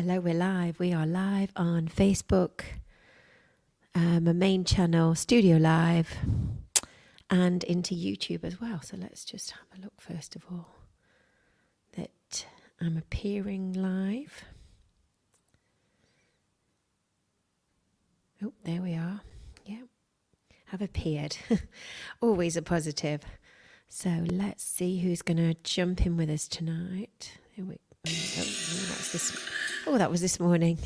Hello, we're live. We are live on Facebook, my main channel, Studio Live, and into YouTube as well. So let's just have a look first of all that I'm appearing live. Oh, there we are. Yeah, have appeared. Always a positive. So let's see who's going to jump in with us tonight. Here we Oh, that was this morning.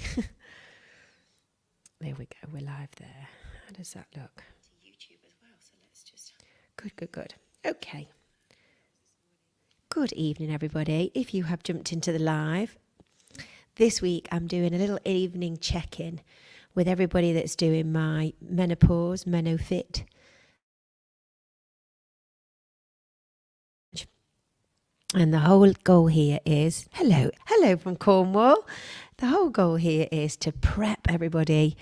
There we go. We're live there. How does that look? YouTube as well. So let's just. Good. Okay. Good evening, everybody. If you have jumped into the live, this week I'm doing a little evening check-in with everybody that's doing my menopause, MENOFIT. And the whole goal here is, hello from Cornwall. The whole goal here is to prep everybody.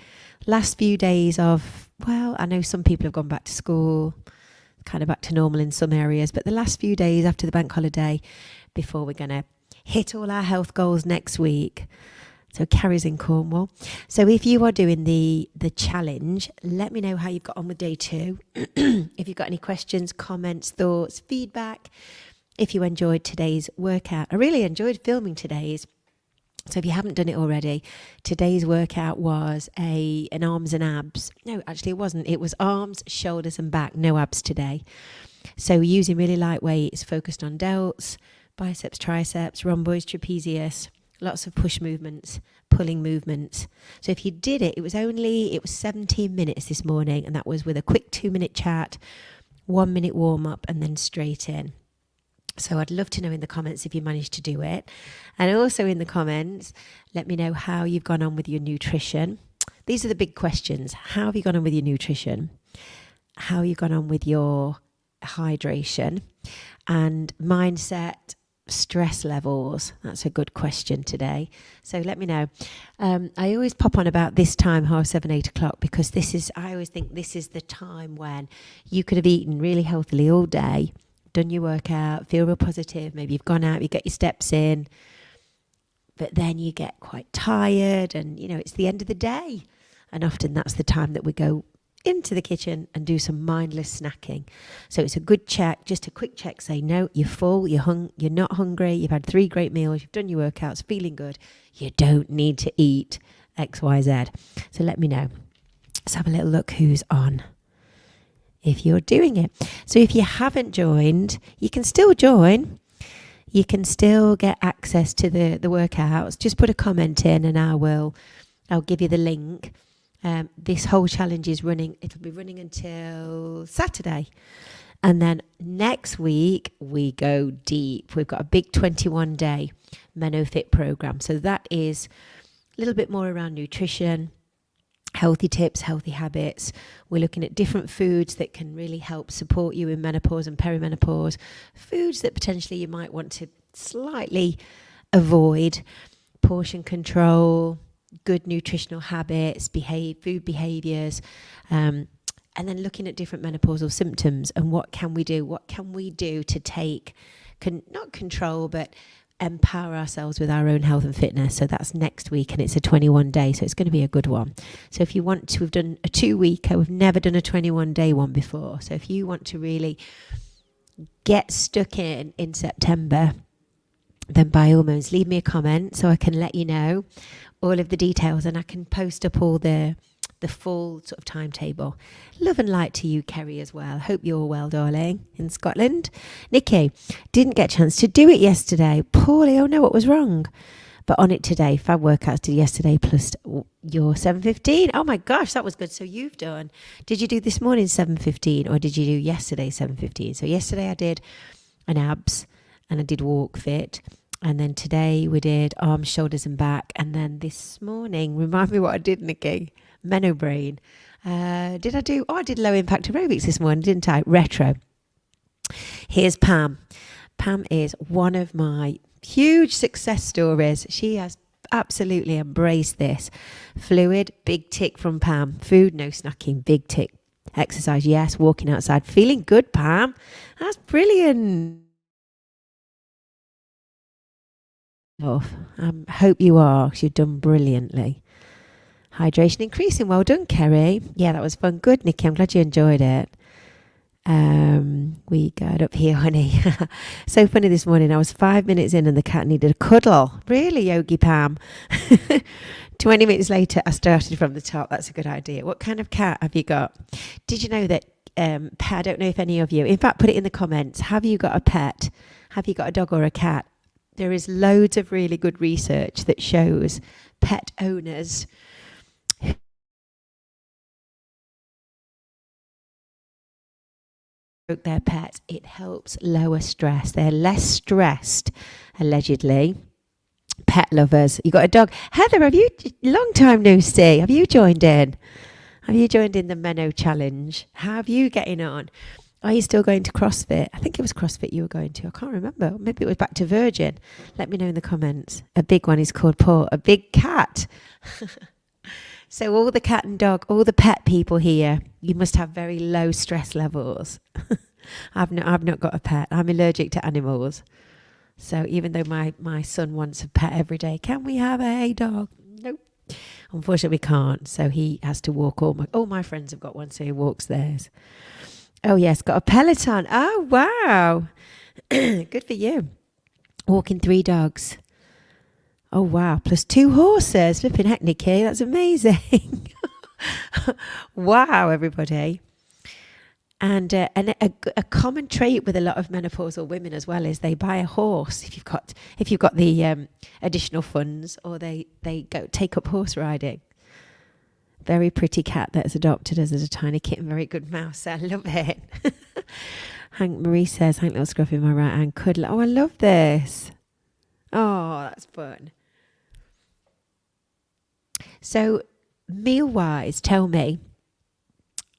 Last few days of, well, I know some people have gone back to school, kind of back to normal in some areas, but the last few days after the bank holiday, before we're going to hit all our health goals next week. So Carrie's in Cornwall. So if you are doing the challenge, let me know how you've got on with day 2. If you've got any questions, comments, thoughts, feedback. If you enjoyed today's workout, I really enjoyed filming today's. So if you haven't done it already, today's workout was an arms and abs. No, actually it wasn't. It was arms, shoulders and back, no abs today. So we're using really light weights, focused on delts, biceps, triceps, rhomboids, trapezius, lots of push movements, pulling movements. So if you did it, it was 17 minutes this morning, and that was with a quick 2-minute chat, 1 minute warm up, and then straight in. So I'd love to know in the comments if you managed to do it. And also in the comments, let me know how you've gone on with your nutrition. These are the big questions. How have you gone on with your nutrition? How have you gone on with your hydration? And mindset, stress levels. That's a good question today. So let me know. I always pop on about this time, 7:30, 8 o'clock, because I always think this is the time when you could have eaten really healthily all day, done your workout, feel real positive, maybe you've gone out, you get your steps in, but then you get quite tired and, it's the end of the day. And often that's the time that we go into the kitchen and do some mindless snacking. So it's a good check, just a quick check, say, no, you're full, you're not hungry, you've had 3 great meals, you've done your workouts, feeling good. You don't need to eat X, Y, Z. So let me know. Let's have a little look who's on, if you're doing it. So if you haven't joined, you can still join. You can still get access to the workouts. Just put a comment in and I'll give you the link. This whole challenge is running. It'll be running until Saturday. And then next week we go deep. We've got a big 21-day MENOFIT program. So that is a little bit more around nutrition, healthy tips, healthy habits. We're looking at different foods that can really help support you in menopause and perimenopause, foods that potentially you might want to slightly avoid, portion control, good nutritional habits, food behaviors, and then looking at different menopausal symptoms and what can we do to take, not control, but empower ourselves with our own health and fitness. So that's next week, and it's a 21-day, so it's going to be a good one. So if you want to, we've done a 2-weeker, we've never done a 21-day one before. So if you want to really get stuck in September, then by all means leave me a comment so I can let you know all of the details, and I can post up all the full sort of timetable. Love and light to you, Kerry, as well. Hope you're well, darling, in Scotland. Nikki, didn't get a chance to do it yesterday. Poorly, oh no, what was wrong? But on it today. Fab workouts did yesterday plus your 7:15. Oh my gosh, that was good. So you've done, did you do this morning 7:15 or did you do yesterday 7:15? So yesterday I did an abs and I did walk fit. And then today we did arms, shoulders and back. And then this morning, remind me what I did, Nikki. Meno brain. I did low impact aerobics this morning, didn't I? Retro. Here's Pam. Pam is one of my huge success stories. She has absolutely embraced this. Fluid, big tick from Pam. Food, no snacking, big tick. Exercise, yes. Walking outside, feeling good, Pam. That's brilliant. Love. Hope you are, 'cause you've done brilliantly. Hydration increasing. Well done, Kerry. Yeah, that was fun. Good, Nikki. I'm glad you enjoyed it. We got up here, honey. So funny this morning. I was 5 minutes in and the cat needed a cuddle. Really, Yogi Pam. 20 minutes later, I started from the top. That's a good idea. What kind of cat have you got? Did you know that, I don't know if any of you, in fact, put it in the comments. Have you got a pet? Have you got a dog or a cat? There is loads of really good research that shows pet owners their pets, it helps lower stress. They're less stressed, allegedly. Pet lovers. You got a dog. Heather, have you, long time no see, have you joined in? Have you joined in the Meno challenge? How are you getting on? Are you still going to CrossFit? I think it was CrossFit you were going to. I can't remember. Maybe it was back to Virgin. Let me know in the comments. A big one is called Paul. A big cat. So all the cat and dog, all the pet people here, you must have very low stress levels. I've not got a pet. I'm allergic to animals. So even though my son wants a pet every day, can we have a dog? Nope. Unfortunately, we can't. So he has to walk all my friends have got one, so he walks theirs. Oh, yes, got a Peloton. Oh, wow. Good for you. Walking 3 dogs. Oh, wow. Plus 2 horses. Flipping heck, Nikki. That's amazing. Wow, everybody. And a common trait with a lot of menopausal women as well is they buy a horse if you've got the additional funds, or they go take up horse riding. Very pretty cat that's adopted us as a tiny kitten. Very good mouse. I love it. Hank Marie says, Hank little scruff in my right hand. Cuddle. Oh, I love this. Oh, that's fun. So meal-wise, tell me,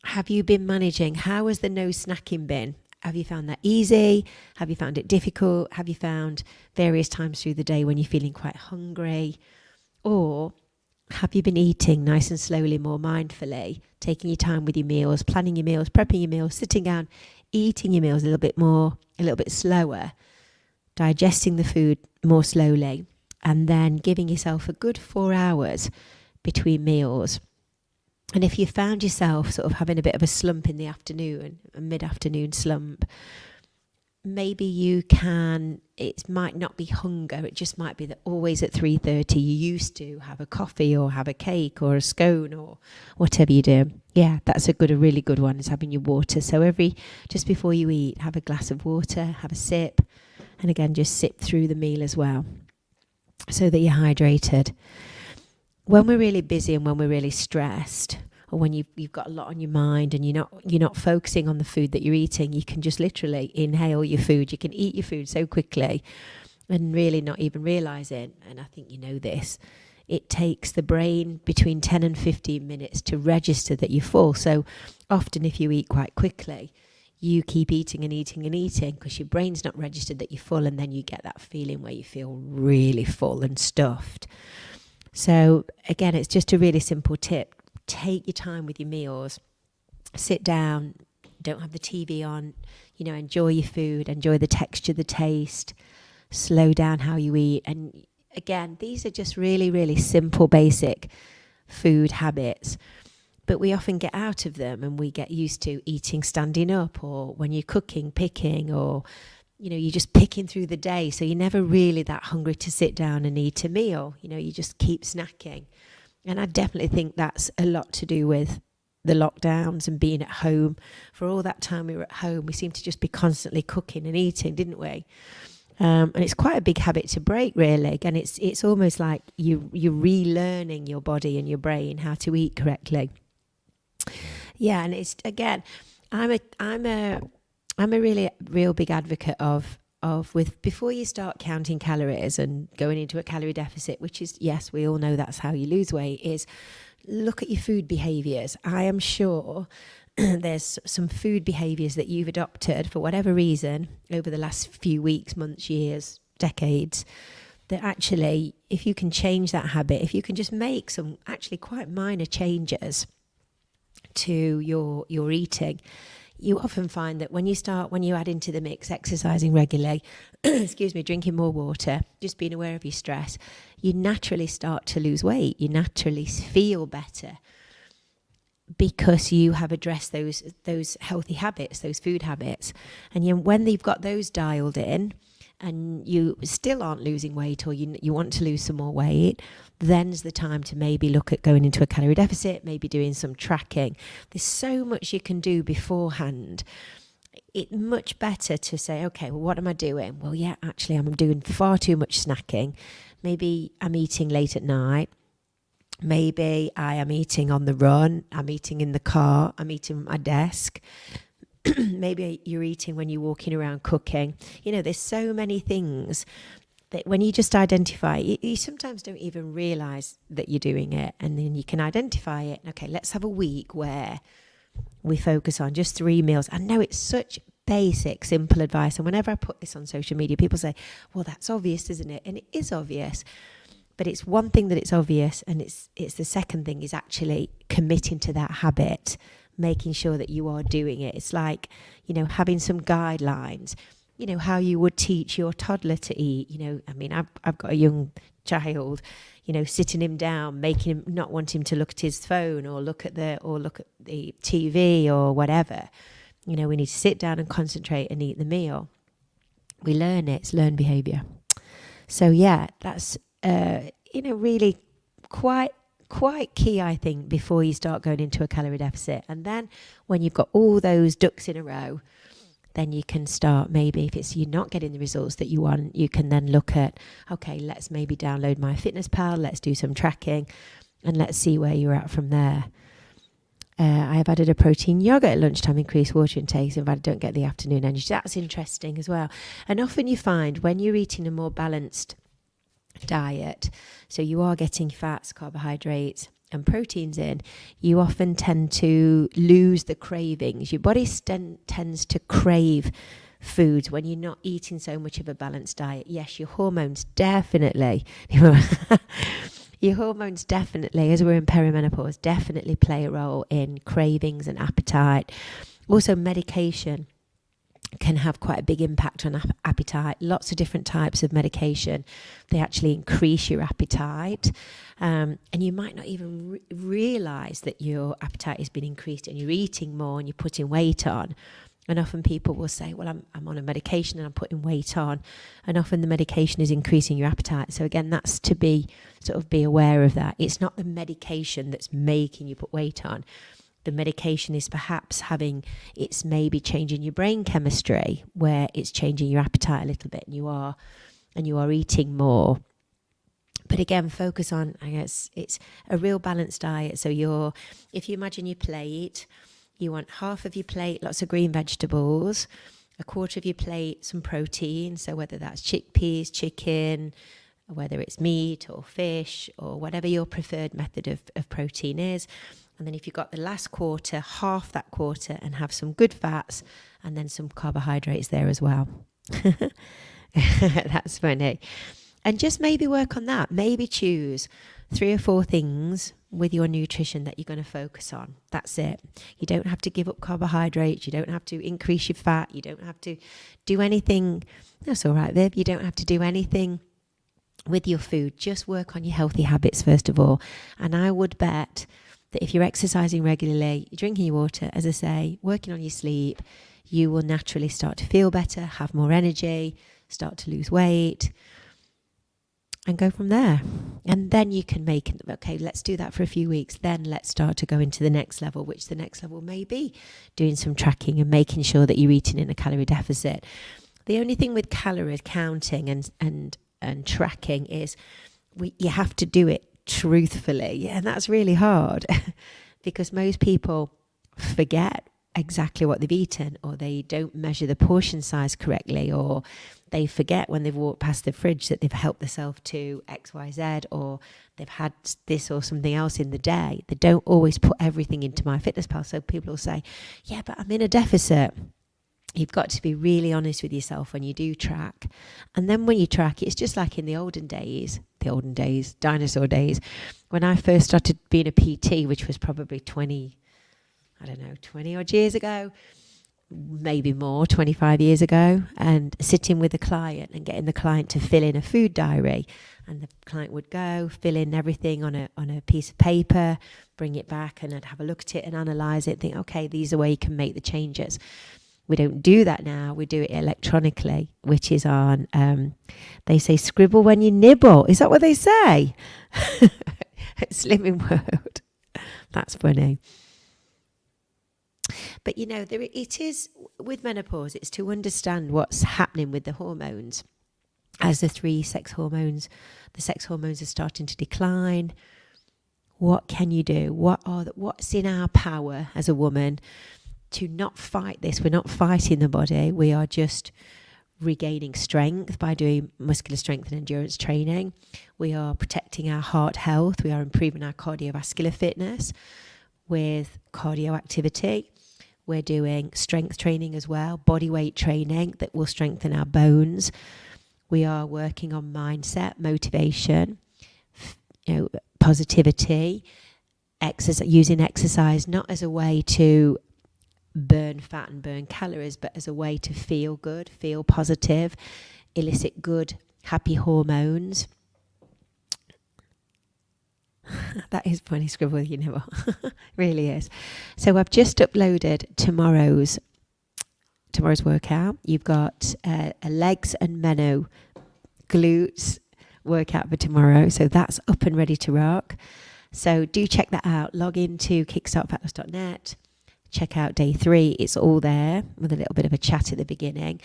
have you been managing? How has the no snacking been? Have you found that easy? Have you found it difficult? Have you found various times through the day when you're feeling quite hungry? Or have you been eating nice and slowly, more mindfully, taking your time with your meals, planning your meals, prepping your meals, sitting down, eating your meals a little bit slower, digesting the food more slowly, and then giving yourself a good 4 hours between meals? And if you found yourself sort of having a bit of a slump in the afternoon, a mid-afternoon slump, maybe it might not be hunger, it just might be that always at 3:30 you used to have a coffee or have a cake or a scone or whatever you do. Yeah, that's a really good one, is having your water. So just before you eat, have a glass of water, have a sip, and again, just sip through the meal as well so that you're hydrated. When we're really busy and when we're really stressed, or when you've got a lot on your mind and you're not focusing on the food that you're eating, you can just literally inhale your food. You can eat your food so quickly and really not even realize it. And I think you know this. It takes the brain between 10 and 15 minutes to register that you're full. So often if you eat quite quickly, you keep eating and eating and eating because your brain's not registered that you're full, and then you get that feeling where you feel really full and stuffed. So again, it's just a really simple tip. Take your time with your meals. Sit down. Don't have the TV on. Enjoy your food. Enjoy the texture, the taste. Slow down how you eat. And again, these are just really, really simple, basic food habits. But we often get out of them and we get used to eating standing up, or when you're cooking, picking, or you're just picking through the day. So you're never really that hungry to sit down and eat a meal. You just keep snacking. And I definitely think that's a lot to do with the lockdowns and being at home. For all that time we were at home, we seemed to just be constantly cooking and eating, didn't we? And it's quite a big habit to break, really. And it's almost like you're relearning your body and your brain how to eat correctly. Yeah, and it's, again, I'm a really real big advocate of before you start counting calories and going into a calorie deficit, which is, yes, we all know that's how you lose weight, is look at your food behaviors. I am sure there's some food behaviors that you've adopted for whatever reason over the last few weeks, months, years, decades, that actually, if you can change that habit, if you can just make some actually quite minor changes to your eating, you often find that when you add into the mix exercising regularly, excuse me, drinking more water, just being aware of your stress, you naturally start to lose weight. You naturally feel better because you have addressed those healthy habits, those food habits. And when you've got those dialed in and you still aren't losing weight, or you want to lose some more weight, then's the time to maybe look at going into a calorie deficit, maybe doing some tracking. There's so much you can do beforehand. It's much better to say, okay, well, what am I doing? Well, yeah, actually, I'm doing far too much snacking. Maybe I'm eating late at night. Maybe I am eating on the run. I'm eating in the car. I'm eating at my desk. Maybe you're eating when you're walking around cooking. There's so many things that when you just identify, you sometimes don't even realize that you're doing it. And then you can identify it. Okay, let's have a week where we focus on just 3 meals. I know it's such basic, simple advice. And whenever I put this on social media, people say, well, that's obvious, isn't it? And it is obvious. But it's one thing that it's obvious, and it's the second thing is actually committing to that habit, making sure that you are doing it. It's like, having some guidelines, how you would teach your toddler to eat. I've got a young child, sitting him down, making him not want him to look at his phone or look at the TV or whatever. We need to sit down and concentrate and eat the meal. We learn it. It's learned behavior. So yeah, that's really quite key, I think, before you start going into a calorie deficit. And then when you've got all those ducks in a row, then you can start, maybe if you're not getting the results that you want, you can then look at, okay, let's maybe download MyFitnessPal, let's do some tracking, and let's see where you're at from there. I have added a protein yogurt at lunchtime, increase water intake, if I don't get the afternoon energy. That's interesting as well. And often you find when you're eating a more balanced diet, so you are getting fats, carbohydrates and proteins in, you often tend to lose the cravings. Your body tends to crave foods when you're not eating so much of a balanced diet. Yes, your hormones definitely your hormones definitely, as we're in perimenopause, definitely play a role in cravings and appetite. Also, medication can have quite a big impact on appetite. Lots of different types of medication, they actually increase your appetite, and you might not even realize that your appetite has been increased and you're eating more and you're putting weight on. And often people will say, well, I'm on a medication and I'm putting weight on, and often the medication is increasing your appetite. So again, that's to be aware of that. It's not the medication that's making you put weight on. The medication is perhaps it's maybe changing your brain chemistry, where it's changing your appetite a little bit, and you are eating more. But again, focus on, I guess, it's a real balanced diet. So if you imagine your plate, you want half of your plate, lots of green vegetables, a quarter of your plate, some protein. So whether that's chickpeas, chicken, whether it's meat or fish or whatever your preferred method of protein is. And then if you've got the last quarter, half that quarter, and have some good fats and then some carbohydrates there as well. That's funny. And just maybe work on that. Maybe choose 3 or 4 things with your nutrition that you're going to focus on. That's it. You don't have to give up carbohydrates. You don't have to increase your fat. You don't have to do anything. That's all right, Viv. You don't have to do anything with your food. Just work on your healthy habits first of all. And I would bet that if you're exercising regularly, you're drinking your water, as I say, working on your sleep, you will naturally start to feel better, have more energy, start to lose weight, and go from there. And then you can okay, let's do that for a few weeks. Then let's start to go into the next level, which the next level may be doing some tracking and making sure that you're eating in a calorie deficit. The only thing with calorie counting and tracking is you have to do it truthfully, and that's really hard because most people forget exactly what they've eaten, or they don't measure the portion size correctly, or they forget when they've walked past the fridge that they've helped themselves to XYZ, or they've had this or something else in the day. They don't always put everything into MyFitnessPal. So people will say, yeah, but I'm in a deficit. You've got to be really honest with yourself when you do track. And then when you track, it's just like in the olden days, dinosaur days, when I first started being a PT, which was probably 20 odd years ago. maybe more, 25 years ago, and sitting with the client and getting the client to fill in a food diary. And the client would go fill in everything on a piece of paper, bring it back, and I'd have a look at it and analyze it, think, okay, these are where you can make the changes. We don't do that now. We do it electronically, which is on, they say scribble when you nibble. Is that what they say? Slimming World. That's funny. But you know, it is with menopause, it's to understand what's happening with the hormones. As the sex hormones are starting to decline. What can you do? What's in our power as a woman to not fight this? We're not fighting the body. We are just regaining strength by doing muscular strength and endurance training. We are protecting our heart health. We are improving our cardiovascular fitness with cardio activity. We're doing strength training as well, body weight training that will strengthen our bones. We are working on mindset, motivation, positivity, using exercise not as a way to burn fat and burn calories, but as a way to feel good, feel positive, elicit good, happy hormones. That is funny, scribble, you know what? Really is. So I've just uploaded tomorrow's workout. You've got a legs and meno glutes workout for tomorrow. So that's up and ready to rock. So do check that out. Log into kickstartfatloss.net. Check out day 3. It's all there with a little bit of a chat at the beginning.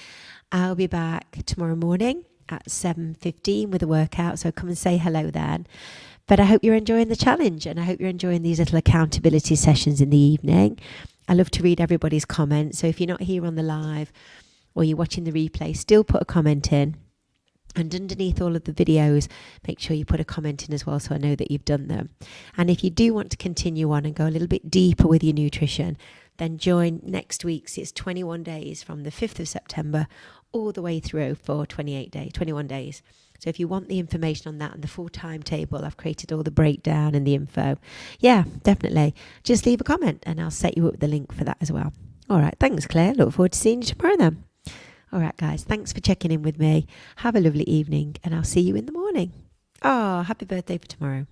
I'll be back tomorrow morning at 7:15 with a workout. So come and say hello then. But I hope you're enjoying the challenge, and I hope you're enjoying these little accountability sessions in the evening. I love to read everybody's comments. So if you're not here on the live or you're watching the replay, still put a comment in. And underneath all of the videos, make sure you put a comment in as well so I know that you've done them. And if you do want to continue on and go a little bit deeper with your nutrition, then join next week's. It's 21 days from the 5th of September all the way through for 21 days. So if you want the information on that and the full timetable, I've created all the breakdown and the info. Yeah, definitely. Just leave a comment and I'll set you up with the link for that as well. All right. Thanks, Claire. Look forward to seeing you tomorrow then. All right, guys. Thanks for checking in with me. Have a lovely evening and I'll see you in the morning. Oh, happy birthday for tomorrow.